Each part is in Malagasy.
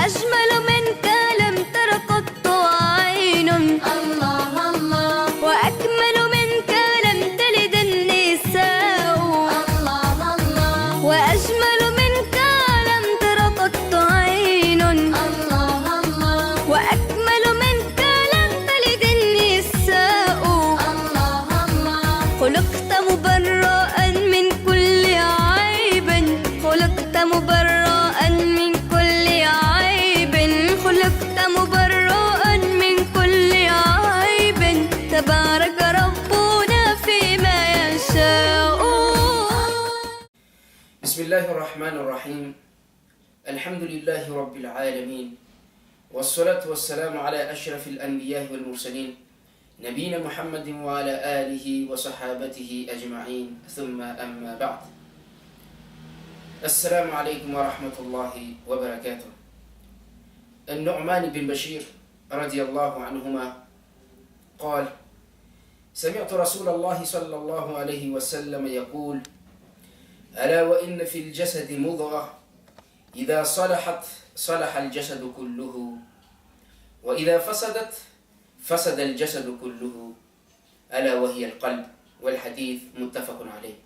وأجمل منك لم تر قط عين. الله الله. وأكمل منك لم تلد النساء. الله الله. وأجمل منك لم تر قط عين. الله الله. وأكمل منك لم تلد النساء. الله الله. خلقت مبرأ من كل عيب. خلقت مبرأ من كل عيب. خلقت مبرأ من كل عيب. تبارك ربنا فيما يشاء. بسم الله الرحمن الرحيم. الحمد لله رب العالمين، والصلاة والسلام على أشرف الأنبياء والمرسلين نبينا محمد وعلى آله وصحابته أجمعين، ثم أما بعد. السلام عليكم ورحمة الله وبركاته. النعمان بن بشير رضي الله عنهما قال: سمعت رسول الله صلى الله عليه وسلم يقول: ألا وإن في الجسد مضغة إذا صلحت صلح الجسد كله، وإذا فسدت فسد الجسد كله، ألا وهي القلب. والحديث متفق عليه.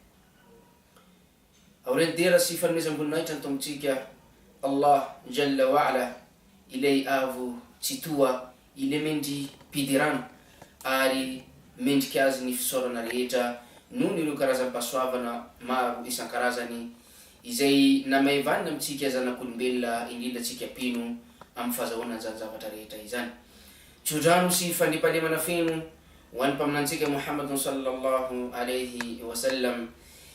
أولاد دير السيفر ميزان بنايتان تمتيكا الله جل وعلا إلي آفو تتوى إلي مندي بيدران آري مندي كاز نفسورنا ريتا نوني لو كرازان باسوافنا مارو إسان كرازاني إزاي نميفان نمتيكا زانا كنبلا إني تيكا بينو أمفازونا زانزافة ريتا إزان تجانو سيفا نبالي منافينو وان بمنانتيكا محمد صلى الله عليه وسلم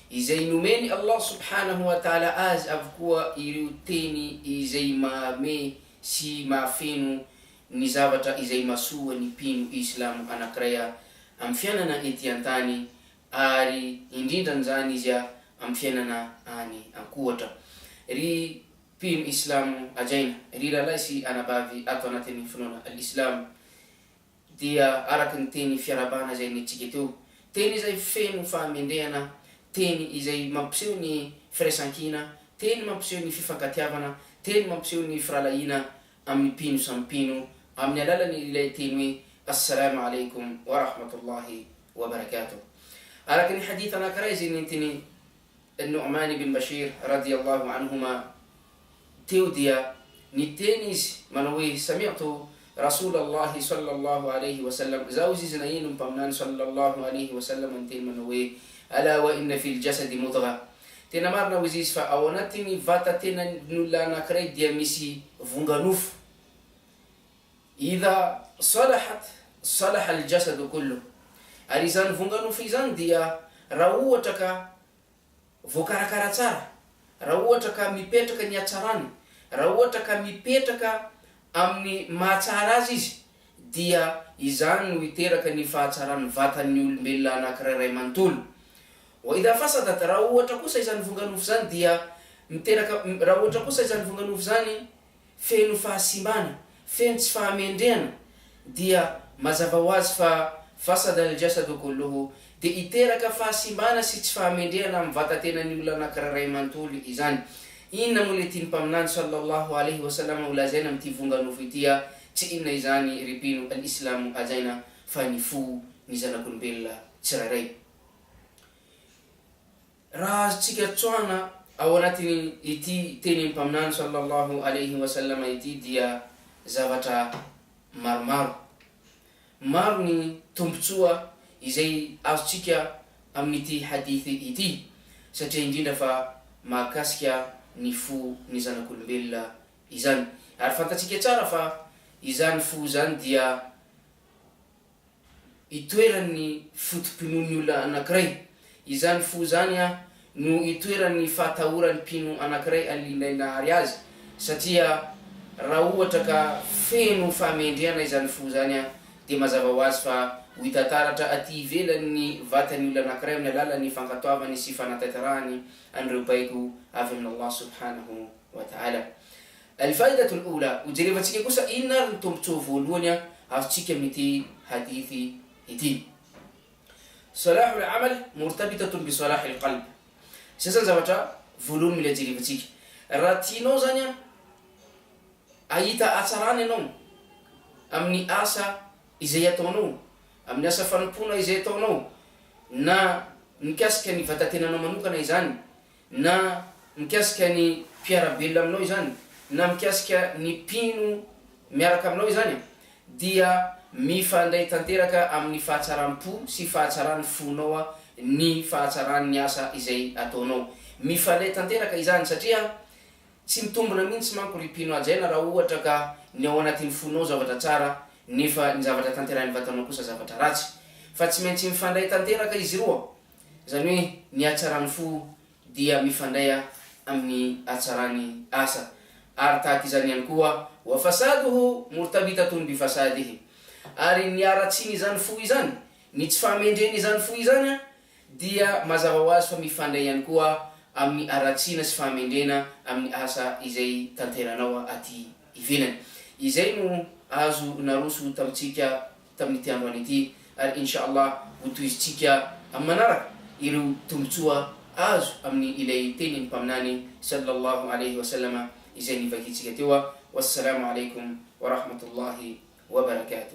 إزاي نميني الله سبحانه وتعالى آز أفكوا إيريوتيني إزاي ما مي سي ما فينو نزابتا إزاي ما سوى نبينو إسلام أنا كريا أمفياننا إتيانتاني آري إندين زاني زيا أمفياننا آني أنكوتا ري بيم إسلام أجين ري للايسي أنا بافي أتوناتني فنونا الإسلام ديا أراكن تيني في ربانا زي نتيجتو تيني زي فين فاميندينا teny izay mampiseho ny firaisankina, teny mampiseho ny fifankatiavana, teny mampiseho ny firalaina amin'ny pino samy pino, amin'ny alalany ilay teny hoe assalamu alaikum wa rahmatullahi wa barakatuh. Araka ny hadith anankiray izay nentiny Nu'man ibn Bashir radiyallahu anhuma teo dia niteny izy manao hoe sami'tu Rasulallahi sallallahu alayhi wa sallam, zao izy na ino mpaminany sallallahu alayhi wa sallam anteny manao hoe ألا وإن في الجسد مضغة. تنا مرنا وزيز فأوناتني فاتا تنا نولا نكري ديا ميسي فونغانوف، إذا صلحت صلح الجسد كله. أريزان فونغانوف إذان ديا راوتك فوكاراكاراتار، راوتك ميبيتك نياتاران، راوتك ميبيتك أمني ماتارازيز ديا إذان ويتيرك نفاتاران فاتا نيول بلا نكري ريمانتول. وإذا فسدت راوتك سيزان فونغانوف زان ديا متيرك راوتك سيزان فونغانوف زاني فين فاسيمان فين تفاميندين ديا مازافواز فسد الجسد كله دي إتيرك فاسيمان سيتفاميندين أم فاتتنا نيولا نكرر مانتول إذان إن مولتين بامنان صلى الله عليه وسلم ولا زينا متي فونغانوف ديا تي إن إذاني ريبينو الإسلام أزينا فانيفو نيزانا كن بيلا تسراري راز تيكا توانا أولاتني إتي تيني بامنان صلى الله عليه وسلم إتي ديا زافتا مرمار مارني تمبتوا إزاي أوستيكا أمنيتي حديثي إتي ستنجينا فا ما كاسكيا نفو نزانا كل بيلا إزان عرفتا تيكا تعرفا إزان فوزان ديا إتويراني فوتبنونيولا أناكري إزان فوزانيا no itoerany fatahoran'ny pino anankiray alindaina ary azy satria raha ohatra ka feno famendriana izany fo zany dia mazava ho azy fa ho hitataratra aty ivelan'ny vatany olona anankiray amin'ny alalan'ny fankatoavany sy fanatetarahany an'ireo baiko avy amin'ny Allah subhanahu wa ta'ala. الفائدة الأولى وجريفتك كوسا إنر تمتو فولونيا أفتيك متي حديثي إتي صلاح العمل مرتبطة بصلاح القلب. سيسان زوجة فولون من جريفتك راتينو زانيا ahita hatsarany ianao amin'ny asa izay ataonao, amin'ny asa fanompona izay ataonao, na mikasika ny vatantenanao manokana izany, na mikasika ny mpiarabelona aminao izany, na mikasika ny mpino miaraka aminao izany, dia mifandray tanteraka amin'ny fahatsaram-po sy fahatsaran'ny fonao ny fahatsaran'ny asa izay ataonao. Mifandray tanteraka izany satria tsy mitombona mihitsy manko ry mpino ajaina raha ohatra ka ny ao anatin'ny fonao zavatra tsara nefa ny zavatra tanteran'ny vatanao kosa zavatra ratsy, fa tsy maintsy mifandray tanteraka izy roa. Zany hoe ny hatsaran'ny fo dia mifandray amin'ny hatsaran'ny asa. Ary tahaka izany ihany koa wa fasaduhu murtabitatun bi fasadihi, ary ny aratsiny izany fo izany, ny tsy fahamendreny izany fo izany dia mazava ho azy fa mifandray ihany koa amin'ny aratsina sy fahamendrena amin'ny asa izay tanteranao aty ivelany. Izay no azo naroso tamitsika tamin'ity androany ity, ary inshallah ho toizitsika amin'ny manaraka ireo tombotsoa azo amin'ny ilay tenin'ny mpaminany sallallahu alaihi wasallam izay nivakitsika teo. Wassalamu alaikum wa rahmatullahi wa barakatuh.